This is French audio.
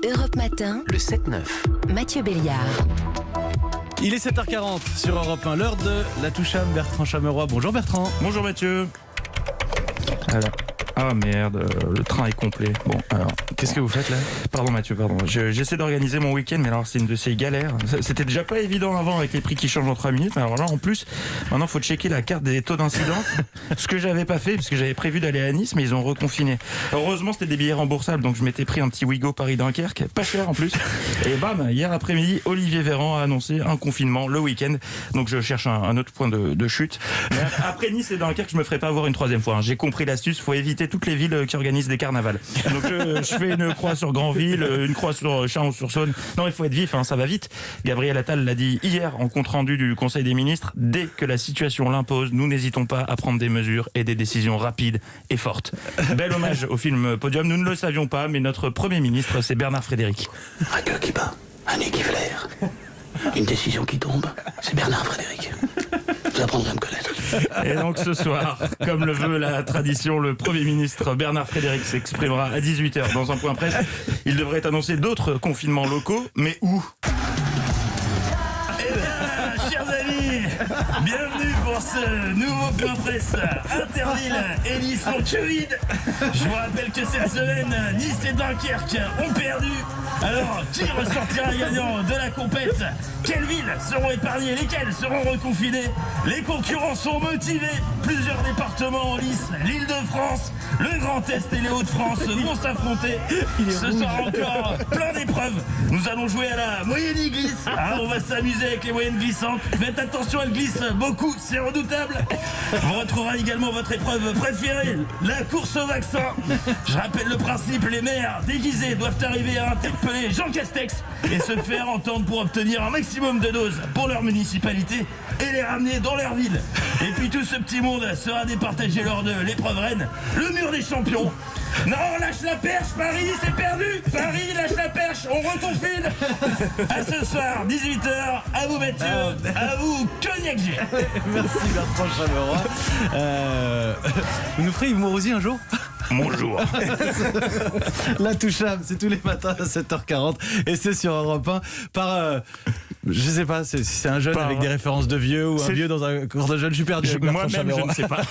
Europe Matin, Le 7-9. Mathieu Béliard. Il est 7h40 sur Europe 1, l'heure de la Toucham, Bertrand Chameroy. Bonjour Bertrand. Bonjour Mathieu. Alors, ah merde, le train est complet. Bon, alors, Qu'est-ce que vous faites là? pardon Mathieu, pardon. J'essaie d'organiser mon week-end, mais alors c'est une de ces galères. C'était déjà pas évident avant avec les prix qui changent en 3 minutes. Mais alors là, en plus, maintenant, faut checker la carte des taux d'incidence. Ce que j'avais pas fait, parce que j'avais prévu d'aller à Nice, mais ils ont reconfiné. Heureusement, c'était des billets remboursables, donc je m'étais pris un petit Ouigo Paris-Dunkerque, pas cher en plus. Et bam, hier après-midi, Olivier Véran a annoncé un confinement le week-end. Donc je cherche un autre point de chute. Mais après Nice et Dunkerque, je me ferai pas avoir une troisième fois. J'ai compris l'astuce, faut éviter toutes les villes qui organisent des carnavals. Donc je fais une croix sur Granville, une croix sur Chalon-sur-Saône. Non, il faut être vif, ça va vite. Gabriel Attal l'a dit hier en compte-rendu du Conseil des ministres. Dès que la situation l'impose, nous n'hésitons pas à prendre des mesures et des décisions rapides et fortes. Bel hommage au film Podium. Nous ne le savions pas, mais notre Premier ministre, c'est Bernard Frédéric. Un cœur qui bat, un nez qui flaire. Une décision qui tombe, c'est Bernard Frédéric. Vous apprendrez à me connaître. Et donc ce soir, comme le veut la tradition, le Premier ministre Bernard Frédéric s'exprimera à 18h dans un point presse. Il devrait annoncer d'autres confinements locaux, mais où ? Eh bien, chers amis, bienvenue pour ce nouveau point presse Interville et Nice en Covid. Je vous rappelle que cette semaine, Nice et Dunkerque ont perdu. Alors, qui ressortira gagnant de la compète? Quelles villes seront épargnées? Lesquelles seront reconfinées? Les concurrents sont motivés. Plusieurs départements en lice, l'Île-de-France, le Grand Est et les Hauts-de-France vont s'affronter. Ce soir encore, plein d'épreuves. Nous allons jouer à la moyenne glisse. On va s'amuser avec les moyennes glissantes. Faites attention, elles glissent beaucoup, c'est redoutable. Vous retrouverez également votre épreuve préférée, la course au vaccin. Je rappelle le principe, les maires déguisés doivent arriver à interpeller Jean Castex et se faire entendre pour obtenir un maximum de doses pour leur municipalité et les ramener dans leur ville. Et puis tout ce petit monde sera départagé lors de l'épreuve reine, le mur des champions. Non, lâche la perche, Paris, c'est perdu. Paris, lâche la perche, on reconfine. À ce soir, 18h, à vous Mathieu, à vous Cognac G. Merci Bertrand Chameroy. Vous nous ferez Yves Morosi un jour? Bonjour. La Toucham, c'est tous les matins à 7h40 et c'est sur Europe 1 par... je sais pas, c'est un jeune avec des références de vieux ou un vieux dans un corps de jeune. Je suis perdu avec Bertrand Moi-même, je Chameroy. ne sais pas.